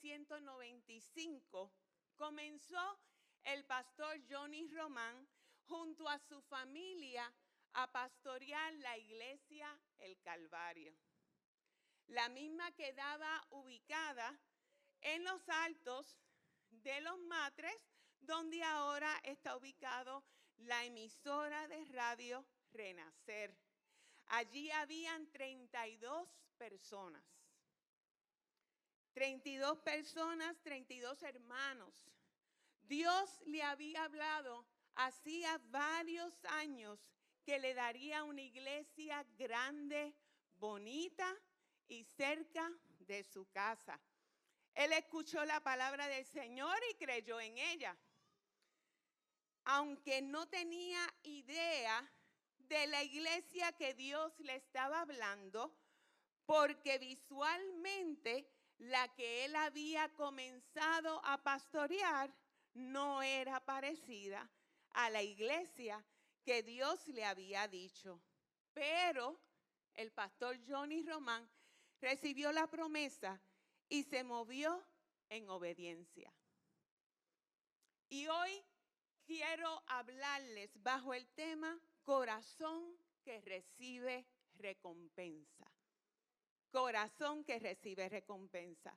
1995 comenzó el pastor Johnny Román junto a su familia a pastorear la iglesia El Calvario. La misma quedaba ubicada en los altos de Los Matres, donde ahora está ubicado la emisora de radio Renacer. Allí habían 32 personas. 32 personas, 32 hermanos. Dios le había hablado hacía varios años que le daría una iglesia grande, bonita y cerca de su casa. Él escuchó la palabra del Señor y creyó en ella. Aunque no tenía idea de la iglesia que Dios le estaba hablando, porque visualmente la que él había comenzado a pastorear no era parecida a la iglesia que Dios le había dicho. Pero el pastor Johnny Román recibió la promesa y se movió en obediencia. Y hoy quiero hablarles bajo el tema corazón que recibe recompensa. Corazón que recibe recompensa.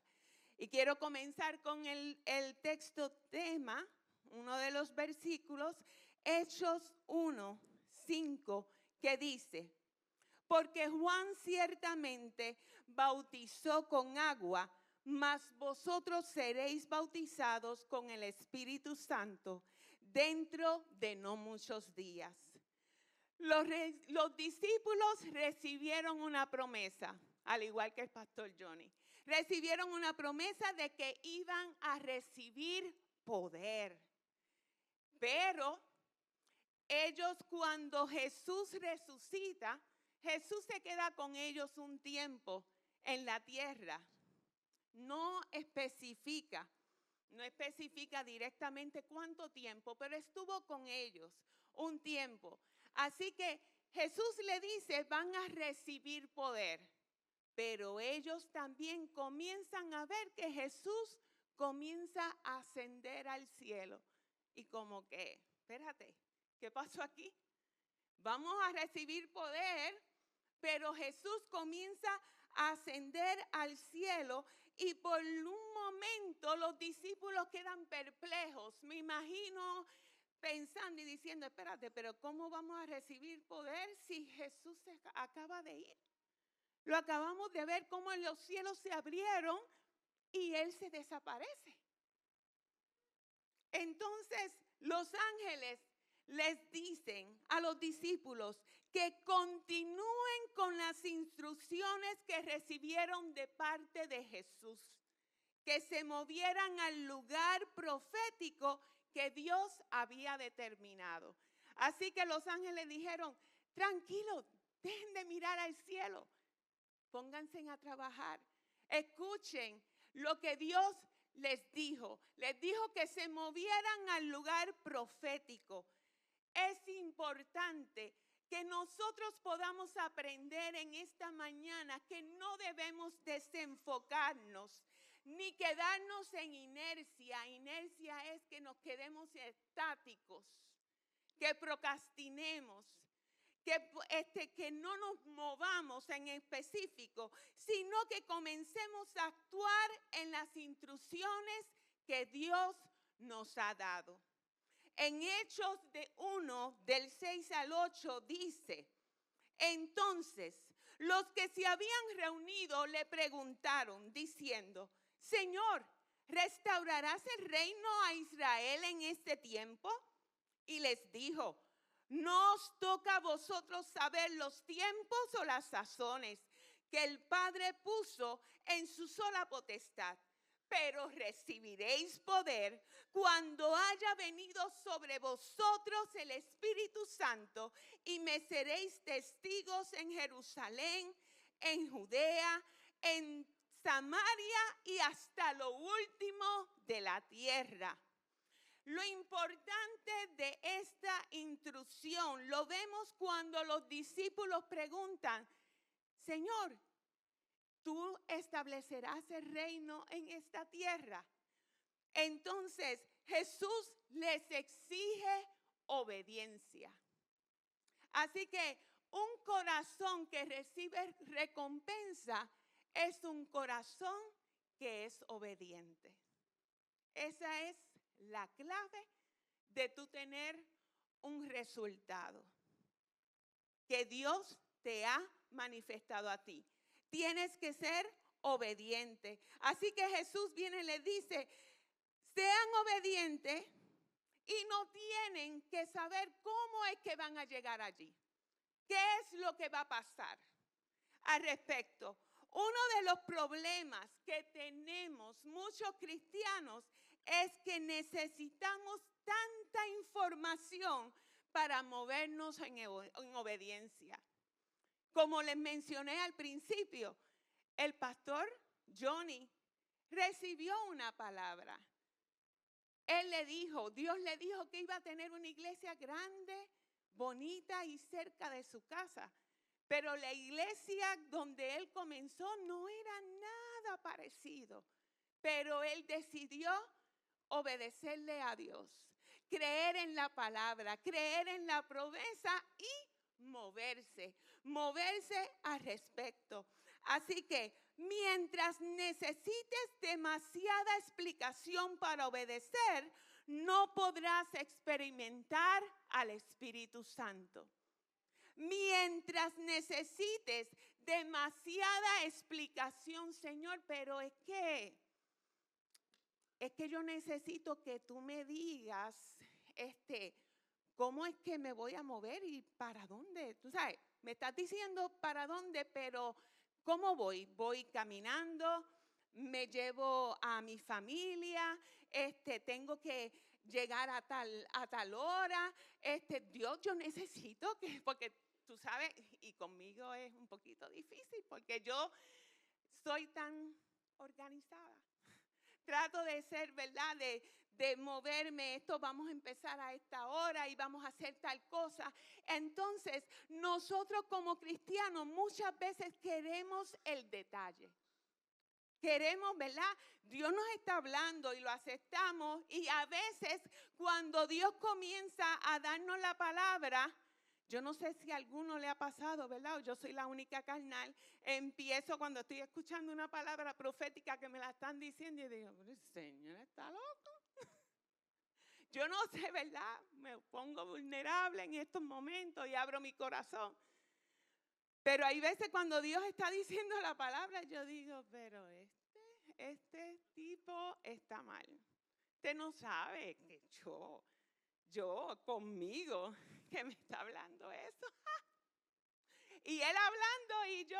Y quiero comenzar con el texto tema, uno de los versículos, Hechos 1:5, que dice: porque Juan ciertamente bautizó con agua, mas vosotros seréis bautizados con el Espíritu Santo dentro de no muchos días. Los discípulos recibieron una promesa, al igual que el pastor Johnny. Recibieron una promesa de que iban a recibir poder. Pero ellos, cuando Jesús resucita, Jesús se queda con ellos un tiempo en la tierra. No especifica directamente cuánto tiempo, pero estuvo con ellos un tiempo. Así que Jesús le dice, van a recibir poder. Pero ellos también comienzan a ver que Jesús comienza a ascender al cielo. Y como que, espérate, ¿qué pasó aquí? Vamos a recibir poder, pero Jesús comienza a ascender al cielo y por un momento los discípulos quedan perplejos. Me imagino pensando y diciendo, espérate, pero ¿cómo vamos a recibir poder si Jesús se acaba de ir? Lo acabamos de ver cómo los cielos se abrieron y Él se desaparece. Entonces los ángeles les dicen a los discípulos que continúen con las instrucciones que recibieron de parte de Jesús, que se movieran al lugar profético que Dios había determinado. Así que los ángeles dijeron, tranquilos, dejen de mirar al cielo, pónganse a trabajar, escuchen lo que Dios les dijo que se movieran al lugar profético. Es importante que nosotros podamos aprender en esta mañana que no debemos desenfocarnos ni quedarnos en inercia. Inercia es que nos quedemos estáticos, que procrastinemos, que no nos movamos en específico, sino que comencemos a actuar en las instrucciones que Dios nos ha dado. En Hechos 1, del 6 al 8 dice, entonces los que se habían reunido le preguntaron diciendo, Señor, ¿restaurarás el reino a Israel en este tiempo? Y les dijo, no os toca a vosotros saber los tiempos o las sazones que el Padre puso en su sola potestad, pero recibiréis poder cuando haya venido sobre vosotros el Espíritu Santo y me seréis testigos en Jerusalén, en Judea, en Samaria y hasta lo último de la tierra. Lo importante de esta instrucción lo vemos cuando los discípulos preguntan, Señor, tú establecerás el reino en esta tierra. Entonces Jesús les exige obediencia. Así que un corazón que recibe recompensa es un corazón que es obediente. Esa es la clave de tú tener un resultado que Dios te ha manifestado a ti. Tienes que ser obediente. Así que Jesús viene y le dice, sean obedientes y no tienen que saber cómo es que van a llegar allí. ¿Qué es lo que va a pasar al respecto? Uno de los problemas que tenemos muchos cristianos es que necesitamos tanta información para movernos en obediencia. Como les mencioné al principio, el pastor Johnny recibió una palabra. Él le dijo, Dios le dijo que iba a tener una iglesia grande, bonita y cerca de su casa. Pero la iglesia donde él comenzó no era nada parecido. Pero él decidió obedecerle a Dios, creer en la palabra, creer en la promesa y moverse al respecto. Así que mientras necesites demasiada explicación para obedecer, no podrás experimentar al Espíritu Santo. Mientras necesites demasiada explicación, Señor, pero es que yo necesito que tú me digas, ¿cómo es que me voy a mover y para dónde? Tú sabes, me estás diciendo para dónde, pero ¿cómo voy? Voy caminando, me llevo a mi familia, tengo que llegar a tal hora. Dios, yo necesito que, porque tú sabes, y conmigo es un poquito difícil, porque yo soy tan organizada. Trato de ser, ¿verdad? De moverme, esto vamos a empezar a esta hora y vamos a hacer tal cosa. Entonces, nosotros como cristianos muchas veces queremos el detalle. Queremos, ¿verdad? Dios nos está hablando y lo aceptamos, y a veces cuando Dios comienza a darnos la palabra, yo no sé si a alguno le ha pasado, ¿verdad? Yo soy la única carnal. Empiezo cuando estoy escuchando una palabra profética que me la están diciendo y digo, pero el Señor está loco. Yo no sé, ¿verdad? Me pongo vulnerable en estos momentos y abro mi corazón. Pero hay veces cuando Dios está diciendo la palabra, yo digo, pero este tipo está mal. Usted no sabe que yo conmigo, que me está hablando eso. Y él hablando y yo,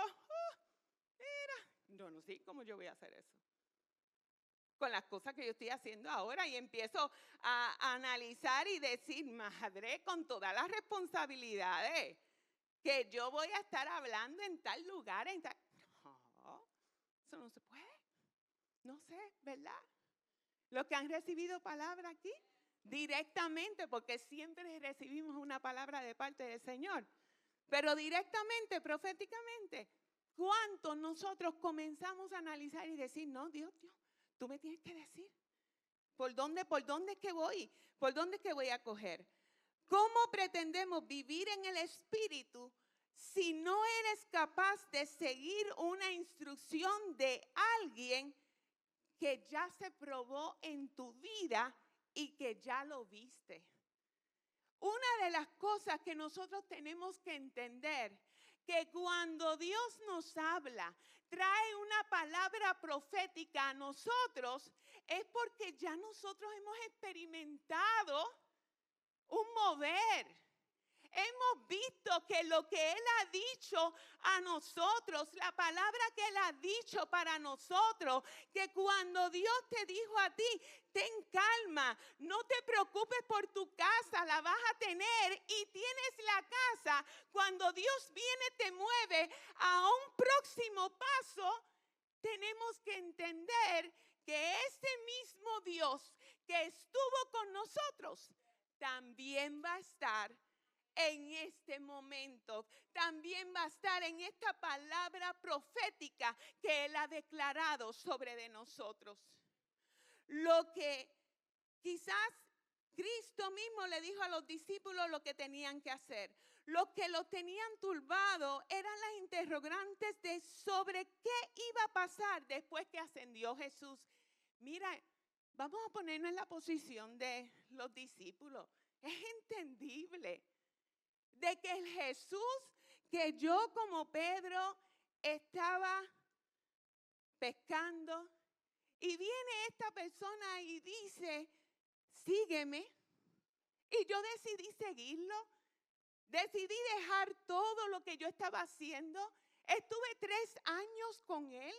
mira, yo no sé cómo yo voy a hacer eso. Con las cosas que yo estoy haciendo ahora, y empiezo a analizar y decir, madre, con todas las responsabilidades, que yo voy a estar hablando en tal lugar, No, eso no se puede. No sé, ¿verdad? Los que han recibido palabra aquí, directamente, porque siempre recibimos una palabra de parte del Señor, pero directamente, proféticamente, ¿cuánto nosotros comenzamos a analizar y decir, no, Dios, tú me tienes que decir, ¿por dónde es que voy? ¿Por dónde es que voy a coger? ¿Cómo pretendemos vivir en el Espíritu si no eres capaz de seguir una instrucción de alguien que ya se probó en tu vida y que ya lo viste? Una de las cosas que nosotros tenemos que entender, que cuando Dios nos habla, trae una palabra profética a nosotros, es porque ya nosotros hemos experimentado un mover. Hemos visto que lo que Él ha dicho a nosotros, la palabra que Él ha dicho para nosotros, que cuando Dios te dijo a ti, ten calma, no te preocupes por tu casa, la vas a tener y tienes la casa. Cuando Dios viene, te mueve a un próximo paso, tenemos que entender que ese mismo Dios que estuvo con nosotros, también va a estar en este momento. También va a estar en esta palabra profética que Él ha declarado sobre de nosotros. Lo que quizás Cristo mismo le dijo a los discípulos lo que tenían que hacer. Lo que los tenían turbado eran las interrogantes de sobre qué iba a pasar después que ascendió Jesús. Mira, vamos a ponernos en la posición de los discípulos. Es entendible de que el Jesús que yo como Pedro estaba pescando y viene esta persona y dice, sígueme. Y yo decidí seguirlo. Decidí dejar todo lo que yo estaba haciendo. Estuve 3 años con él.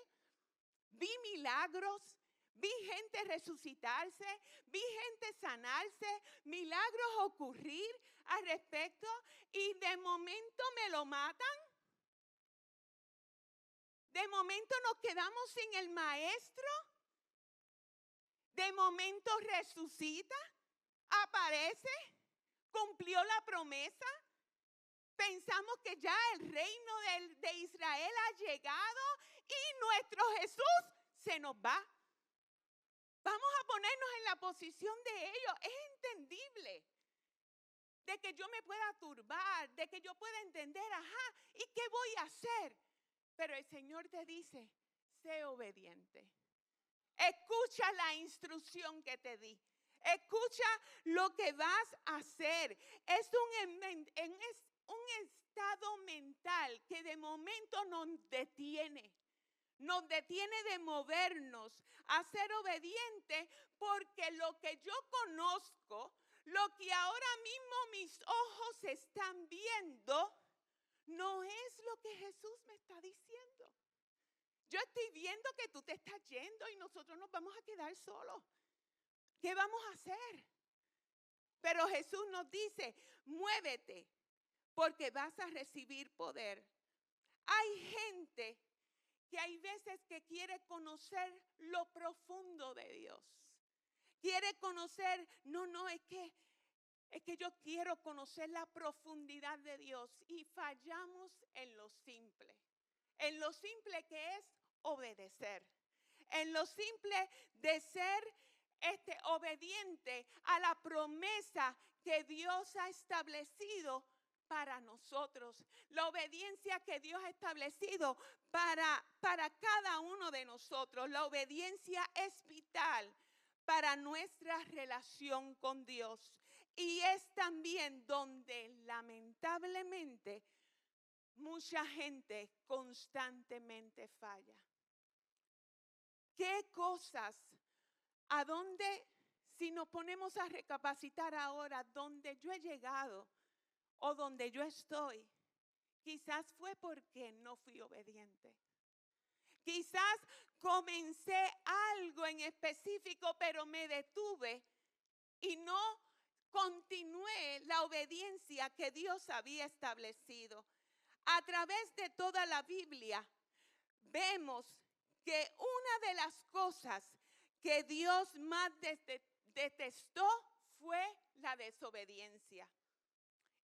Vi milagros. Vi gente resucitarse. Vi gente sanarse. Milagros ocurrir al respecto. Y de momento me lo matan. De momento nos quedamos sin el maestro. De momento resucita, aparece, cumplió la promesa. Pensamos que ya el reino de Israel ha llegado y nuestro Jesús se nos va. Vamos a ponernos en la posición de ellos. Es entendible de que yo me pueda turbar, de que yo pueda entender, ajá, ¿y qué voy a hacer? Pero el Señor te dice, sé obediente. Escucha la instrucción que te di. Escucha lo que vas a hacer. Es un estado mental que de momento nos detiene. Nos detiene de movernos a ser obedientes porque lo que yo conozco, lo que ahora mismo mis ojos están viendo, no es lo que Jesús me está diciendo. Yo estoy viendo que tú te estás yendo y nosotros nos vamos a quedar solos. ¿Qué vamos a hacer? Pero Jesús nos dice, muévete porque vas a recibir poder. Hay gente que hay veces que quiere conocer lo profundo de Dios. Quiere conocer, es que yo quiero conocer la profundidad de Dios y fallamos en lo simple. En lo simple que es obedecer. En lo simple de ser obediente a la promesa que Dios ha establecido para nosotros. La obediencia que Dios ha establecido para cada uno de nosotros. La obediencia es vital para nuestra relación con Dios. Y es también donde lamentablemente mucha gente constantemente falla. ¿Qué cosas? ¿A dónde, si nos ponemos a recapacitar ahora, dónde yo he llegado o donde yo estoy? Quizás fue porque no fui obediente. Quizás comencé algo en específico, pero me detuve y no continué la obediencia que Dios había establecido. A través de toda la Biblia vemos que una de las cosas que Dios más detestó fue la desobediencia.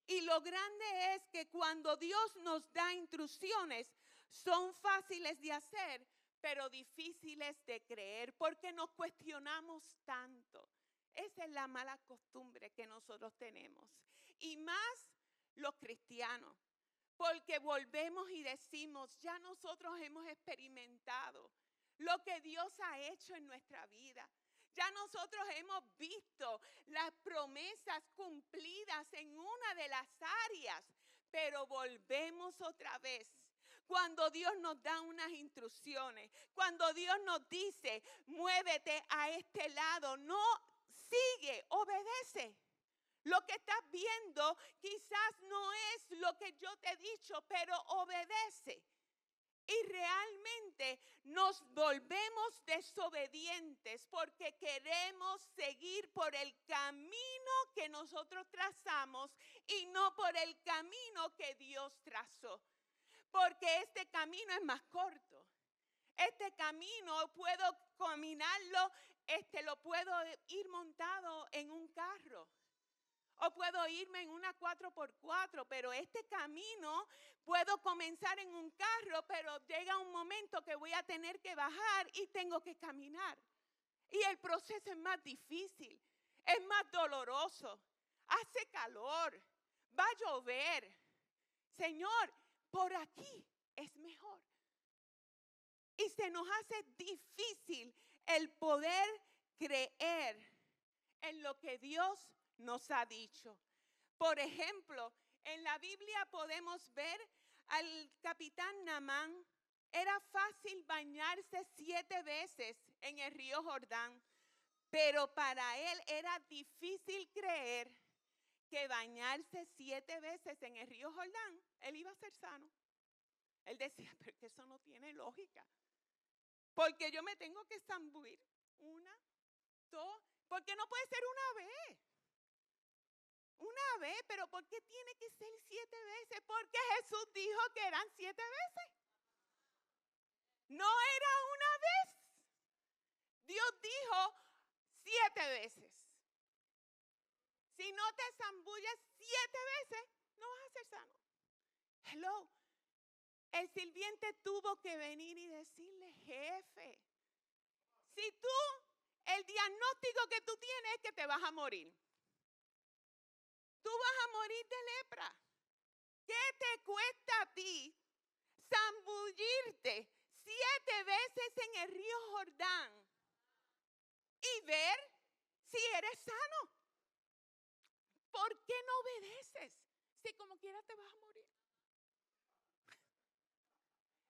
Y lo grande es que cuando Dios nos da instrucciones, son fáciles de hacer, pero difíciles de creer, porque nos cuestionamos tanto. Esa es la mala costumbre que nosotros tenemos. Y más los cristianos. Porque volvemos y decimos, ya nosotros hemos experimentado lo que Dios ha hecho en nuestra vida. Ya nosotros hemos visto las promesas cumplidas en una de las áreas, pero volvemos otra vez. Cuando Dios nos da unas instrucciones, cuando Dios nos dice, muévete a este lado, no sigue, obedece. Lo que estás viendo quizás no es lo que yo te he dicho, pero obedece. Y realmente nos volvemos desobedientes porque queremos seguir por el camino que nosotros trazamos y no por el camino que Dios trazó. Porque este camino es más corto. Este camino puedo caminarlo, lo puedo ir montado en un carro. O puedo irme en una 4x4, pero este camino puedo comenzar en un carro, pero llega un momento que voy a tener que bajar y tengo que caminar. Y el proceso es más difícil, es más doloroso, hace calor, va a llover. Señor, por aquí es mejor. Y se nos hace difícil el poder creer en lo que Dios nos ha dicho. Por ejemplo, en la Biblia podemos ver al capitán Naamán. Era fácil bañarse 7 veces en el río Jordán, pero para él era difícil creer que bañarse 7 veces en el río Jordán, él iba a ser sano. Él decía, pero que eso no tiene lógica. Porque yo me tengo que zambullir 1, 2, porque no puede ser una vez. Una vez, pero ¿por qué tiene que ser 7 veces? Porque Jesús dijo que eran 7 veces. No era una vez. Dios dijo 7 veces. Si no te zambulles 7 veces, no vas a ser sano. Hello. El sirviente tuvo que venir y decirle, jefe, si el diagnóstico que tú tienes es que te vas a morir. Tú vas a morir de lepra. ¿Qué te cuesta a ti zambullirte 7 veces en el río Jordán y ver si eres sano? ¿Por qué no obedeces? Si como quiera te vas a morir.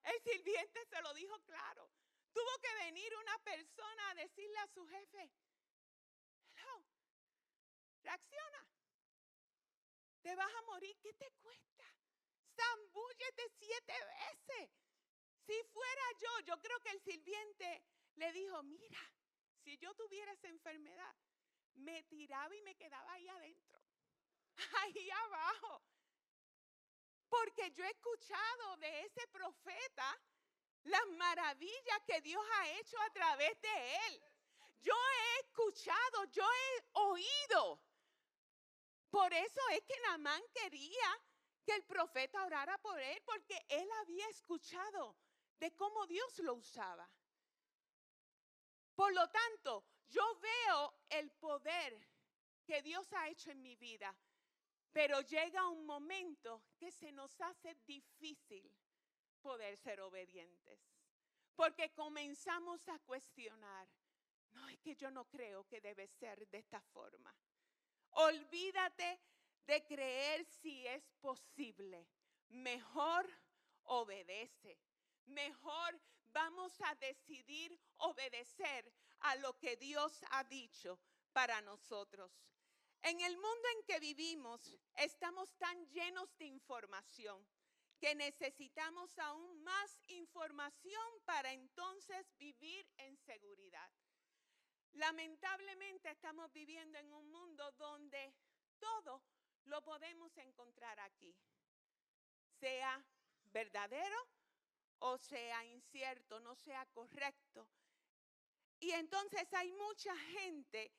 El sirviente se lo dijo claro. Tuvo que venir una persona a decirle a su jefe, hello, reacciona. Te vas a morir, ¿qué te cuesta? Zambúllete 7 veces. Si fuera yo creo que el sirviente le dijo, mira, si yo tuviera esa enfermedad, me tiraba y me quedaba ahí adentro, ahí abajo. Porque yo he escuchado de ese profeta las maravillas que Dios ha hecho a través de él. Yo he escuchado, yo he oído. Por eso es que Naamán quería que el profeta orara por él, porque él había escuchado de cómo Dios lo usaba. Por lo tanto, yo veo el poder que Dios ha hecho en mi vida, pero llega un momento que se nos hace difícil poder ser obedientes, porque comenzamos a cuestionar, no, es que yo no creo que debe ser de esta forma. Olvídate de creer si es posible. Mejor obedece. Mejor vamos a decidir obedecer a lo que Dios ha dicho para nosotros. En el mundo en que vivimos, estamos tan llenos de información que necesitamos aún más información para entonces vivir en seguridad. Lamentablemente estamos viviendo en un mundo donde todo lo podemos encontrar aquí, sea verdadero o sea incierto, no sea correcto. Y entonces hay mucha gente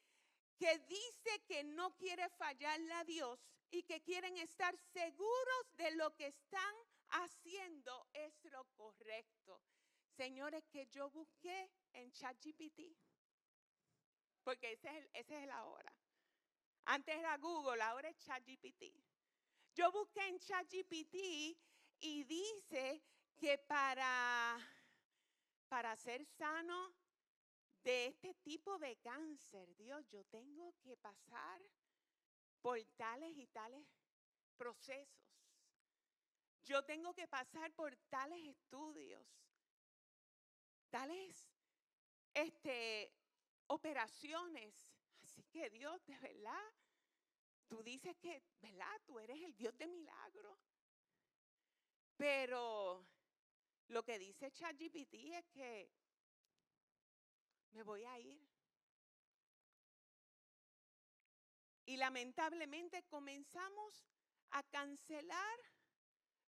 que dice que no quiere fallarle a Dios y que quieren estar seguros de lo que están haciendo es lo correcto. Señores, que yo busqué en ChatGPT. Porque ese es el ahora. Antes era Google, ahora es ChatGPT. Yo busqué en ChatGPT y dice que para ser sano de este tipo de cáncer, Dios, yo tengo que pasar por tales y tales procesos. Yo tengo que pasar por tales estudios, tales operaciones. Así que Dios, de verdad, tú dices que, ¿verdad? Tú eres el Dios de milagros. Pero lo que dice ChatGPT es que me voy a ir. Y lamentablemente comenzamos a cancelar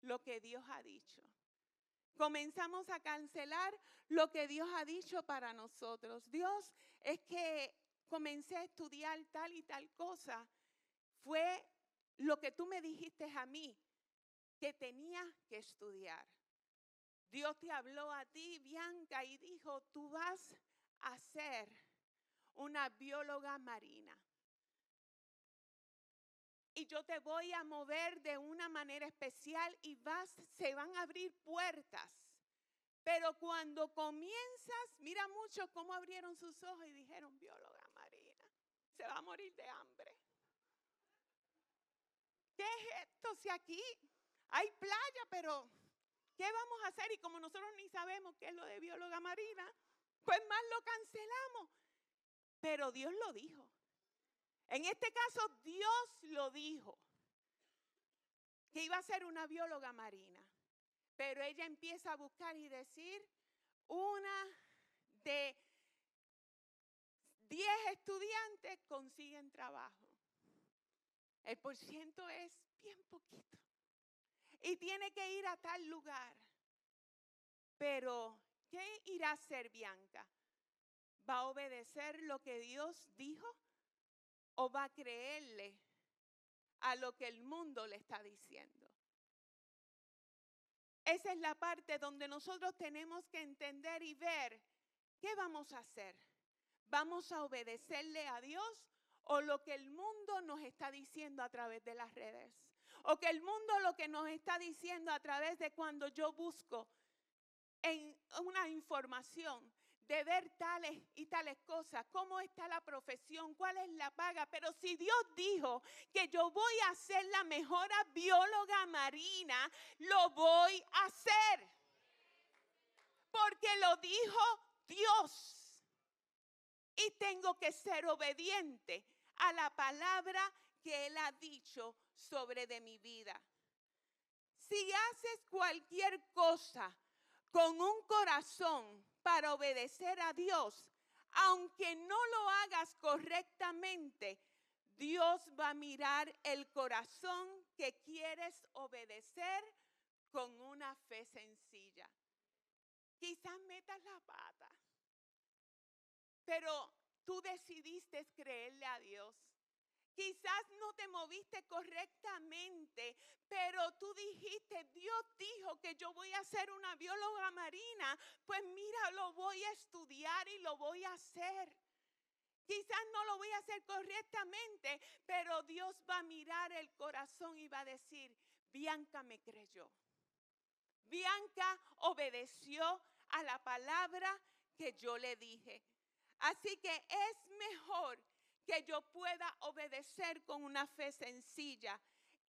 lo que Dios ha dicho. Comenzamos a cancelar lo que Dios ha dicho para nosotros. Dios, es que comencé a estudiar tal y tal cosa. fue lo que tú me dijiste a mí, que tenía que estudiar. Dios te habló a ti, Bianca, y dijo, tú vas a ser una bióloga marina. Y yo te voy a mover de una manera especial y se van a abrir puertas. Pero cuando comienzas, mira mucho cómo abrieron sus ojos y dijeron, bióloga marina, se va a morir de hambre. ¿Qué es esto? Si aquí hay playa, pero ¿qué vamos a hacer? Y como nosotros ni sabemos qué es lo de bióloga marina, pues más lo cancelamos. Pero Dios lo dijo. En este caso, Dios lo dijo, que iba a ser una bióloga marina. Pero ella empieza a buscar y decir, una de 10 estudiantes consiguen trabajo. El porciento es bien poquito. Y tiene que ir a tal lugar. Pero, ¿qué irá a hacer Bianca? ¿Va a obedecer lo que Dios dijo? ¿O va a creerle a lo que el mundo le está diciendo? Esa es la parte donde nosotros tenemos que entender y ver qué vamos a hacer. ¿Vamos a obedecerle a Dios o lo que el mundo nos está diciendo a través de las redes? O que el mundo lo que nos está diciendo a través de cuando yo busco en una información de ver tales y tales cosas, cómo está la profesión, cuál es la paga. Pero si Dios dijo que yo voy a ser la mejor bióloga marina, lo voy a hacer. Porque lo dijo Dios. Y tengo que ser obediente a la palabra que Él ha dicho sobre de mi vida. Si haces cualquier cosa con un corazón para obedecer a Dios, aunque no lo hagas correctamente, Dios va a mirar el corazón que quieres obedecer con una fe sencilla. Quizás metas la pata, pero tú decidiste creerle a Dios. Quizás no te moviste correctamente, pero tú dijiste, Dios dijo que yo voy a ser una bióloga marina. Pues mira, lo voy a estudiar y lo voy a hacer. Quizás no lo voy a hacer correctamente, pero Dios va a mirar el corazón y va a decir, Bianca me creyó. Bianca obedeció a la palabra que yo le dije. Así que es mejor que yo pueda obedecer con una fe sencilla.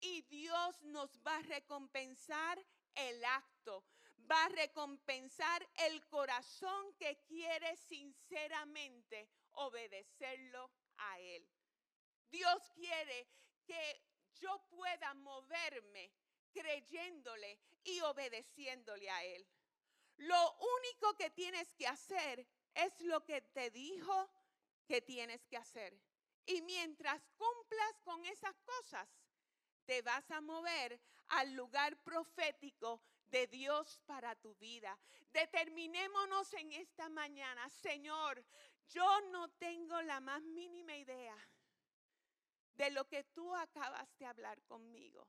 Y Dios nos va a recompensar el acto. Va a recompensar el corazón que quiere sinceramente obedecerlo a Él. Dios quiere que yo pueda moverme creyéndole y obedeciéndole a Él. Lo único que tienes que hacer es lo que te dijo que tienes que hacer. Y mientras cumplas con esas cosas, te vas a mover al lugar profético de Dios para tu vida. Determinémonos en esta mañana, Señor, yo no tengo la más mínima idea de lo que tú acabas de hablar conmigo,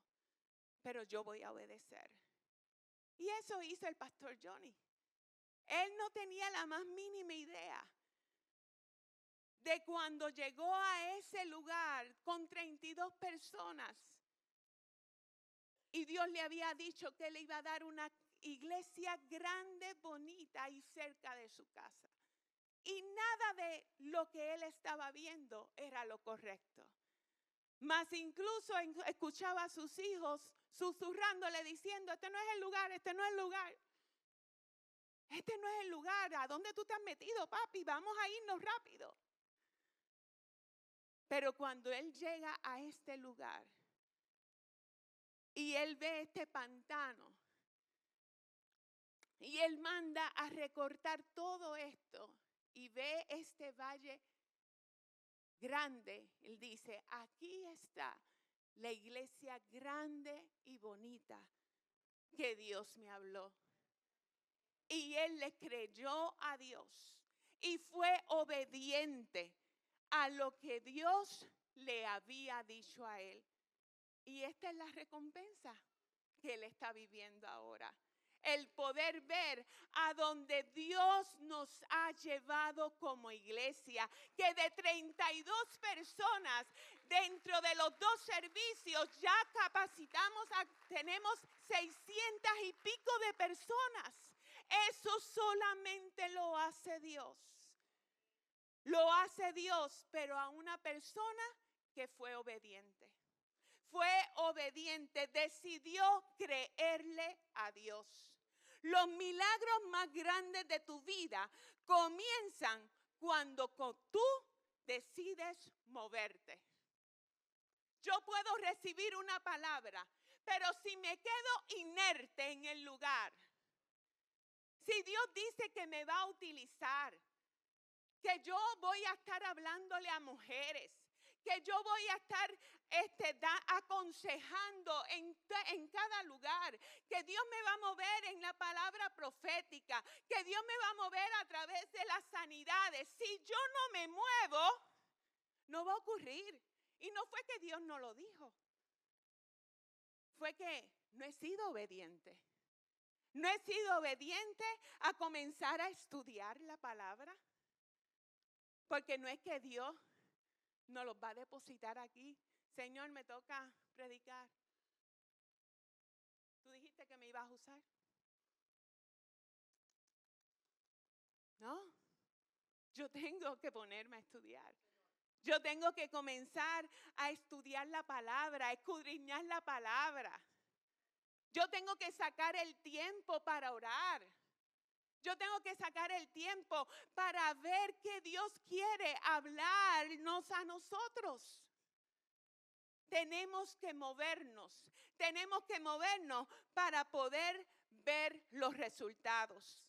pero yo voy a obedecer. Y eso hizo el pastor Johnny. Él no tenía la más mínima idea de cuando llegó a ese lugar con 32 personas. Y Dios le había dicho que le iba a dar una iglesia grande, bonita y cerca de su casa. Y nada de lo que él estaba viendo era lo correcto. Mas incluso escuchaba a sus hijos susurrándole diciendo, este no es el lugar, este no es el lugar. Este no es el lugar, ¿a dónde tú te has metido, papi? Vamos a irnos rápido. Pero cuando él llega a este lugar y él ve este pantano y él manda a recortar todo esto y ve este valle grande, él dice, aquí está la iglesia grande y bonita que Dios me habló. Y él le creyó a Dios y fue obediente a lo que Dios le había dicho a él. Y esta es la recompensa que él está viviendo ahora. El poder ver a donde Dios nos ha llevado como iglesia, que de 32 personas dentro de los 2 servicios ya capacitamos, tenemos 600 y pico de personas. Eso solamente lo hace Dios. Lo hace Dios, pero a una persona que fue obediente. Fue obediente, decidió creerle a Dios. Los milagros más grandes de tu vida comienzan cuando tú decides moverte. Yo puedo recibir una palabra, pero si me quedo inerte en el lugar, si Dios dice que me va a utilizar, que yo voy a estar hablándole a mujeres, que yo voy a estar aconsejando en cada lugar, que Dios me va a mover en la palabra profética, que Dios me va a mover a través de las sanidades. Si yo no me muevo, no va a ocurrir. Y no fue que Dios no lo dijo, fue que no he sido obediente. No he sido obediente a comenzar a estudiar la palabra, porque no es que Dios nos los va a depositar aquí. Señor, me toca predicar. ¿Tú dijiste que me ibas a usar? No, yo tengo que ponerme a estudiar. Yo tengo que comenzar a estudiar la palabra, a escudriñar la palabra. Yo tengo que sacar el tiempo para orar. Yo tengo que sacar el tiempo para ver qué Dios quiere hablarnos a nosotros. Tenemos que movernos para poder ver los resultados.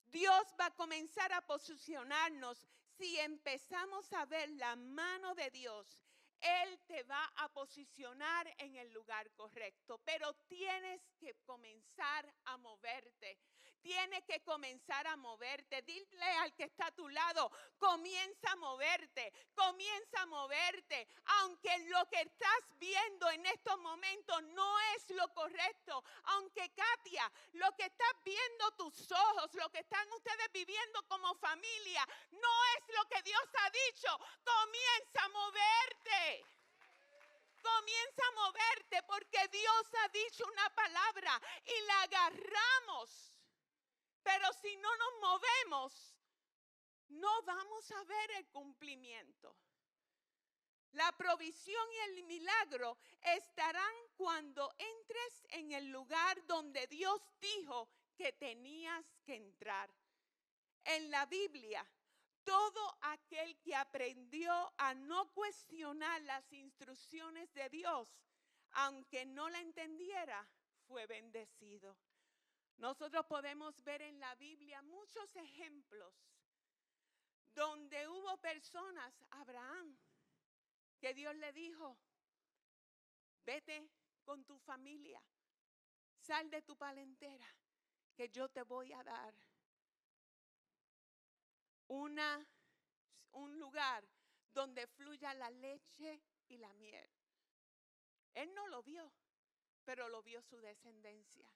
Dios va a comenzar a posicionarnos si empezamos a ver la mano de Dios. Él te va a posicionar en el lugar correcto, pero tienes que comenzar a moverte. Tienes que comenzar a moverte. Dile al que está a tu lado, comienza a moverte, comienza a moverte. Aunque lo que estás viendo en estos momentos no es lo correcto. Aunque Katia, lo que estás viendo tus ojos, lo que están ustedes viviendo como familia, no es lo que Dios ha dicho. Comienza a moverte. Comienza a moverte porque Dios ha dicho una palabra y la agarramos. Pero si no nos movemos, no vamos a ver el cumplimiento. La provisión y el milagro estarán cuando entres en el lugar donde Dios dijo que tenías que entrar. En la Biblia, todo aquel que aprendió a no cuestionar las instrucciones de Dios, aunque no la entendiera, fue bendecido. Nosotros podemos ver en la Biblia muchos ejemplos donde hubo personas, Abraham, que Dios le dijo, vete con tu familia, sal de tu parentela, que yo te voy a dar un lugar donde fluya la leche y la miel. Él no lo vio, pero lo vio su descendencia.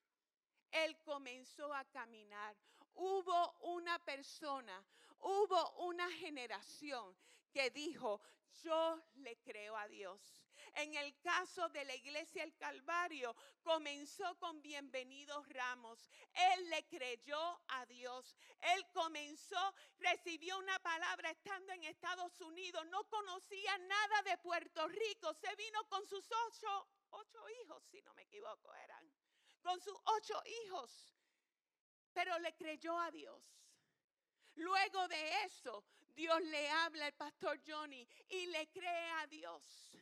Él comenzó a caminar. Hubo una persona, hubo una generación que dijo, yo le creo a Dios. En el caso de la iglesia El Calvario, comenzó con Bienvenidos Ramos. Él le creyó a Dios. Él comenzó, recibió una palabra estando en Estados Unidos. No conocía nada de Puerto Rico. Se vino con sus ocho hijos, si no me equivoco, eran. Con sus 8 hijos. Pero le creyó a Dios. Luego de eso, Dios le habla al pastor Johnny y le cree a Dios.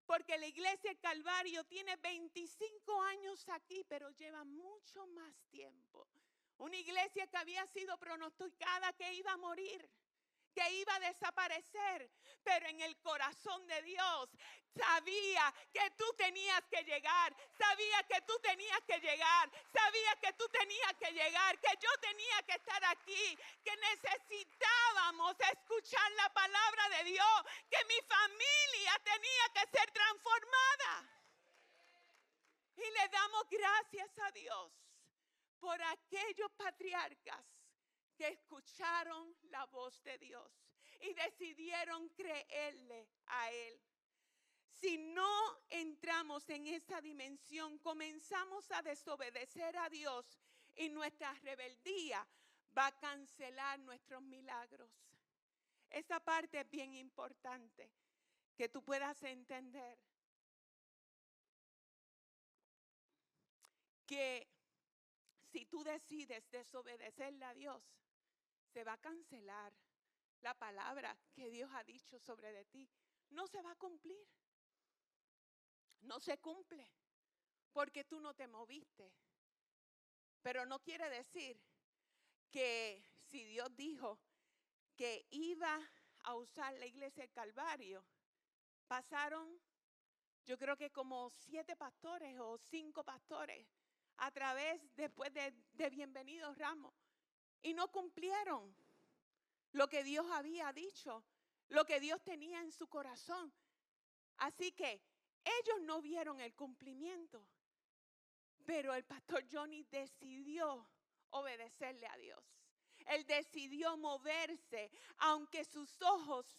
Porque la iglesia del Calvario tiene 25 años aquí, pero lleva mucho más tiempo. Una iglesia que había sido pronosticada que iba a morir, que iba a desaparecer, pero en el corazón de Dios sabía que tú tenías que llegar, sabía que tú tenías que llegar, sabía que tú tenías que llegar, que yo tenía que estar aquí, que necesitábamos escuchar la palabra de Dios, que mi familia tenía que ser transformada. Y le damos gracias a Dios por aquellos patriarcas que escucharon la voz de Dios y decidieron creerle a Él. Si no entramos en esa dimensión, comenzamos a desobedecer a Dios y nuestra rebeldía va a cancelar nuestros milagros. Esa parte es bien importante, que tú puedas entender que si tú decides desobedecerle a Dios, se va a cancelar la palabra que Dios ha dicho sobre de ti. No se va a cumplir. No se cumple porque tú no te moviste. Pero no quiere decir que si Dios dijo que iba a usar la iglesia del Calvario, pasaron, yo creo que como 7 pastores o 5 pastores a través después de Bienvenidos Ramos y no cumplieron lo que Dios había dicho, lo que Dios tenía en su corazón. Así que ellos no vieron el cumplimiento, pero el pastor Johnny decidió obedecerle a Dios. Él decidió moverse, aunque sus ojos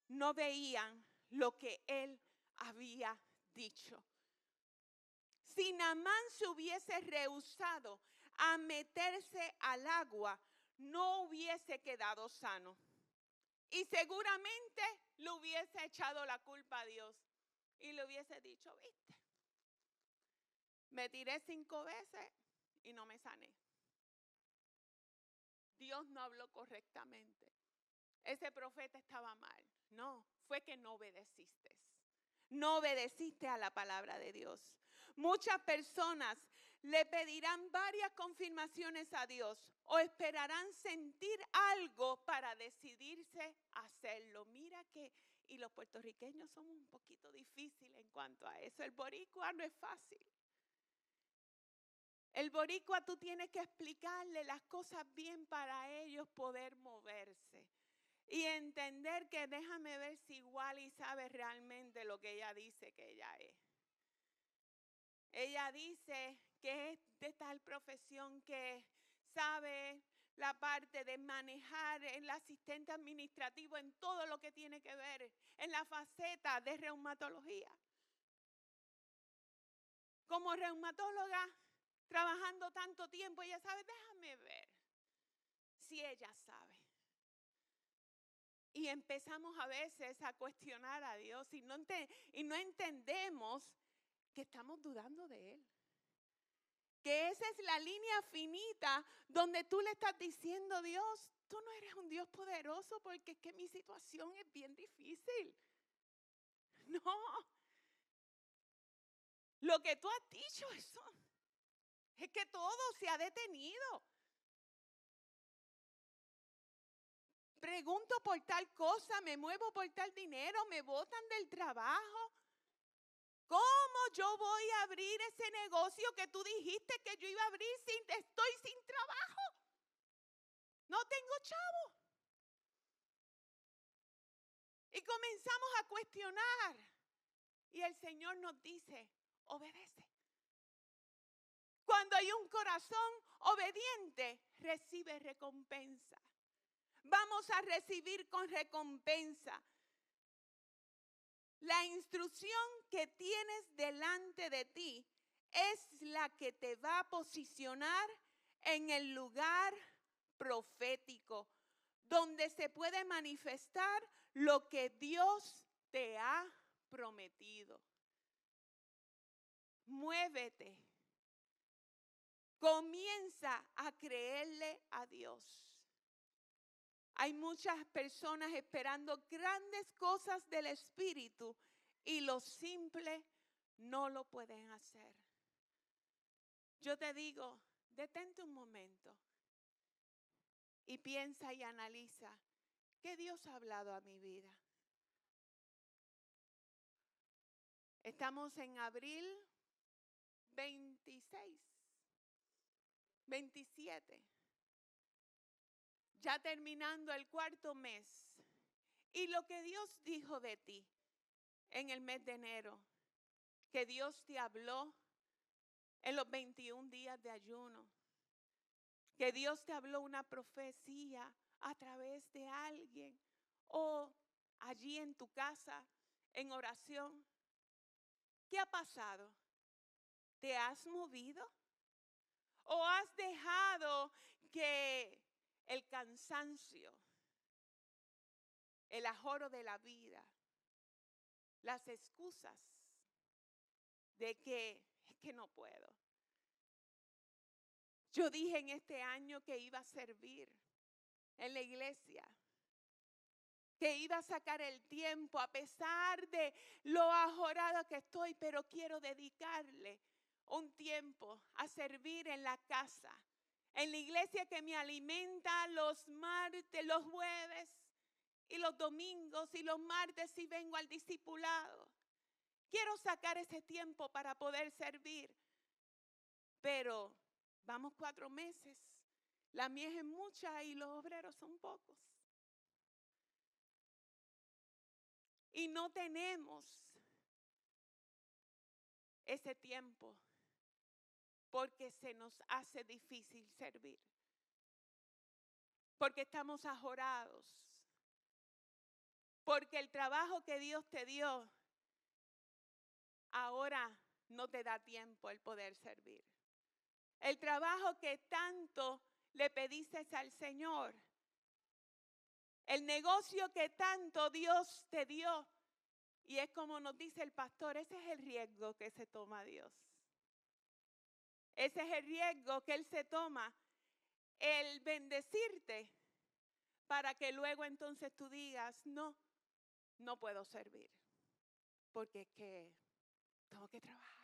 no veían lo que él había dicho. Si Naamán se hubiese rehusado a meterse al agua, no hubiese quedado sano. Y seguramente le hubiese echado la culpa a Dios. Y le hubiese dicho, viste, me tiré 5 veces y no me sané. Dios no habló correctamente. Ese profeta estaba mal. No, fue que no obedeciste. No obedeciste a la palabra de Dios. Muchas personas le pedirán varias confirmaciones a Dios o esperarán sentir algo para decidirse a hacerlo. Mira que, y los puertorriqueños somos un poquito difíciles en cuanto a eso. El boricua no es fácil. El boricua tú tienes que explicarle las cosas bien para ellos poder moverse. Y entender que déjame ver si igual y sabe realmente lo que ella dice que ella es. Ella dice que es de tal profesión que sabe la parte de manejar el asistente administrativo en todo lo que tiene que ver en la faceta de reumatología. Como reumatóloga, trabajando tanto tiempo, ella sabe, déjame ver si ella sabe. Y empezamos a veces a cuestionar a Dios y no entendemos que estamos dudando de Él. Que esa es la línea finita donde tú le estás diciendo, Dios, tú no eres un Dios poderoso porque es que mi situación es bien difícil. No. Lo que tú has dicho es que todo se ha detenido. Pregunto por tal cosa, me muevo por tal dinero, me botan del trabajo. ¿Cómo yo voy a abrir ese negocio que tú dijiste que yo iba a abrir si estoy sin trabajo? No tengo chavo. Y comenzamos a cuestionar. Y el Señor nos dice, obedece. Cuando hay un corazón obediente, recibe recompensa. Vamos a recibir con recompensa. La instrucción que tienes delante de ti es la que te va a posicionar en el lugar profético, donde se puede manifestar lo que Dios te ha prometido. Muévete. Comienza a creerle a Dios. Hay muchas personas esperando grandes cosas del Espíritu y lo simple no lo pueden hacer. Yo te digo, detente un momento y piensa y analiza ¿Qué Dios ha hablado a mi vida? Estamos en abril 26, 27. Ya terminando el cuarto mes. Y lo que Dios dijo de ti en el mes de enero, que Dios te habló en los 21 días de ayuno, que Dios te habló una profecía a través de alguien o allí en tu casa en oración. ¿Qué ha pasado? ¿Te has movido? ¿O has dejado que el cansancio, el ajoro de la vida, las excusas de que es que no puedo? Yo dije en este año que iba a servir en la iglesia, que iba a sacar el tiempo a pesar de lo ajorada que estoy, pero quiero dedicarle un tiempo a servir en la casa, en la iglesia que me alimenta los martes, los jueves y los domingos y los martes si vengo al discipulado. Quiero sacar ese tiempo para poder servir, pero vamos 4 meses, la mies es mucha y los obreros son pocos. Y no tenemos ese tiempo porque se nos hace difícil servir. Porque estamos ajorados. Porque el trabajo que Dios te dio ahora no te da tiempo el poder servir. El trabajo que tanto le pediste al Señor. El negocio que tanto Dios te dio. Y es como nos dice el pastor, ese es el riesgo que se toma Dios. Ese es el riesgo que Él se toma, el bendecirte, para que luego entonces tú digas, no puedo servir, porque es que tengo que trabajar.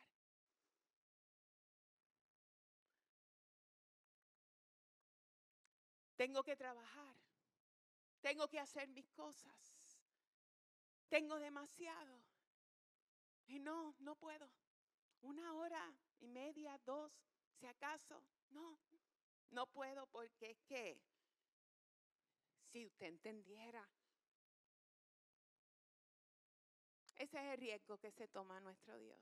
Tengo que trabajar, tengo que hacer mis cosas, tengo demasiado y no puedo. 1 hora y media, 2, si acaso, no puedo, porque es que si usted entendiera, ese es el riesgo que se toma nuestro Dios.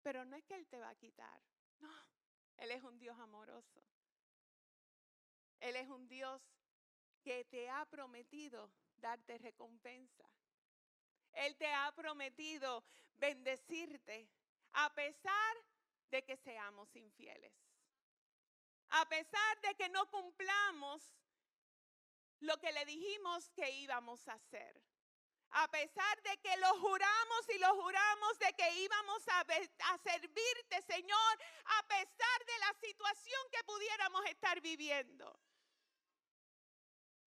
Pero no es que Él te va a quitar, no, Él es un Dios amoroso. Él es un Dios que te ha prometido darte recompensa. Él te ha prometido bendecirte a pesar de que seamos infieles. A pesar de que no cumplamos lo que le dijimos que íbamos a hacer. A pesar de que lo juramos y lo juramos de que íbamos a servirte, Señor, a pesar de la situación que pudiéramos estar viviendo.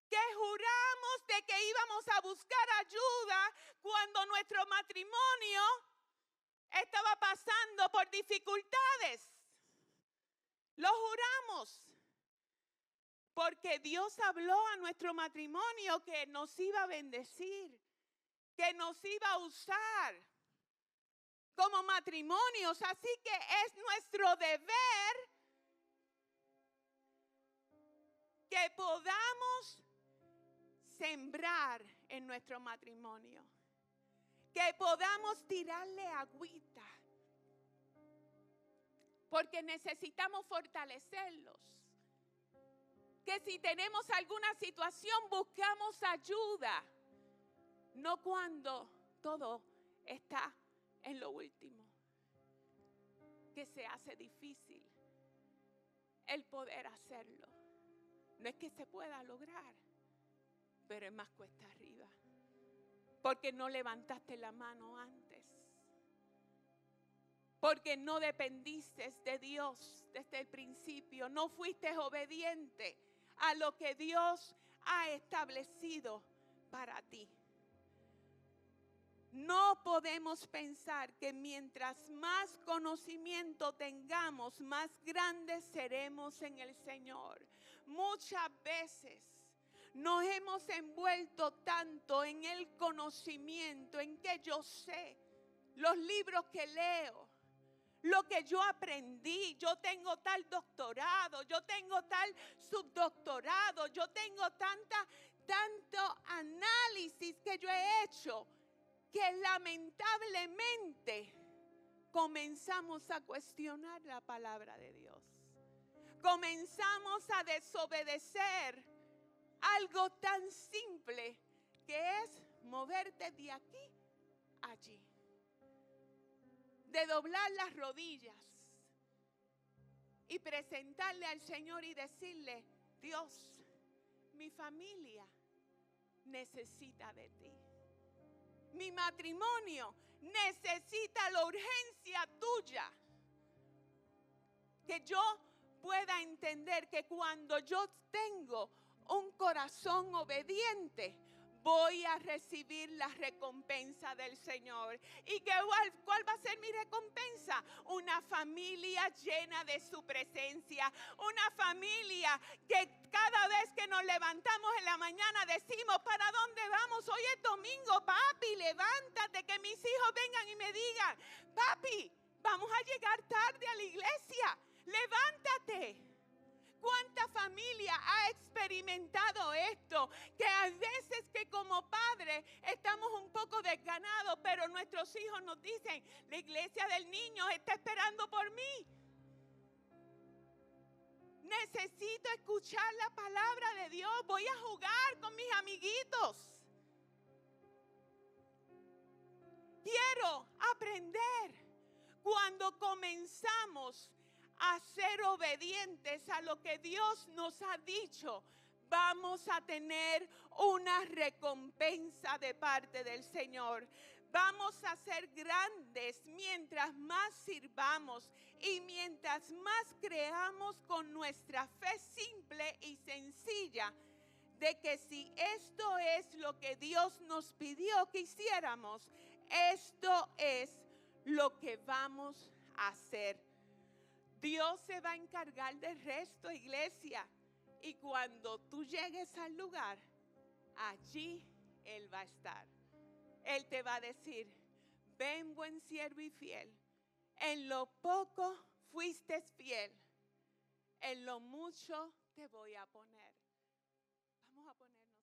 Que juramos de que íbamos a buscar ayuda cuando nuestro matrimonio estaba pasando por dificultades. Lo juramos. Porque Dios habló a nuestro matrimonio que nos iba a bendecir, que nos iba a usar como matrimonios. Así que es nuestro deber que podamos sembrar en nuestro matrimonio, que podamos tirarle agüita, porque necesitamos fortalecerlos. Que si tenemos alguna situación buscamos ayuda, no cuando todo está en lo último, que se hace difícil el poder hacerlo. No es que se pueda lograr, pero es más cuesta arriba, porque no levantaste la mano antes, porque no dependiste de Dios desde el principio, no fuiste obediente a lo que Dios ha establecido para ti. No podemos pensar que mientras más conocimiento tengamos, más grandes seremos en el Señor. Muchas veces nos hemos envuelto tanto en el conocimiento, en que yo sé, los libros que leo, lo que yo aprendí, yo tengo tal doctorado, yo tengo tal subdoctorado, yo tengo tanto análisis que yo he hecho, que lamentablemente comenzamos a cuestionar la palabra de Dios. Comenzamos a desobedecer algo tan simple que es moverte de aquí a allí. De doblar las rodillas y presentarle al Señor y decirle: Dios, mi familia necesita de ti. Mi matrimonio necesita la urgencia tuya. Que yo pueda entender que cuando yo tengo un corazón obediente, voy a recibir la recompensa del Señor. ¿Y cuál va a ser mi recompensa? Una familia llena de su presencia. Una familia que cada vez que nos levantamos en la mañana decimos: ¿para dónde vamos? Hoy es domingo, papi, levántate, que mis hijos vengan y me digan: papi, vamos a llegar tarde a la iglesia. Levántate. ¿Cuánta familia ha experimentado esto? Que a veces que como padres estamos un poco desganados, pero nuestros hijos nos dicen: la iglesia del niño está esperando por mí. Necesito escuchar la palabra de Dios. Voy a jugar con mis amiguitos. Quiero aprender. Cuando comenzamos a ser obedientes a lo que Dios nos ha dicho, vamos a tener una recompensa de parte del Señor. Vamos a ser grandes mientras más sirvamos y mientras más creamos con nuestra fe simple y sencilla de que si esto es lo que Dios nos pidió que hiciéramos, esto es lo que vamos a hacer. Dios se va a encargar del resto, iglesia. Y cuando tú llegues al lugar, allí Él va a estar. Él te va a decir: ven, buen siervo y fiel. En lo poco fuiste fiel. En lo mucho te voy a poner. Vamos a ponernos.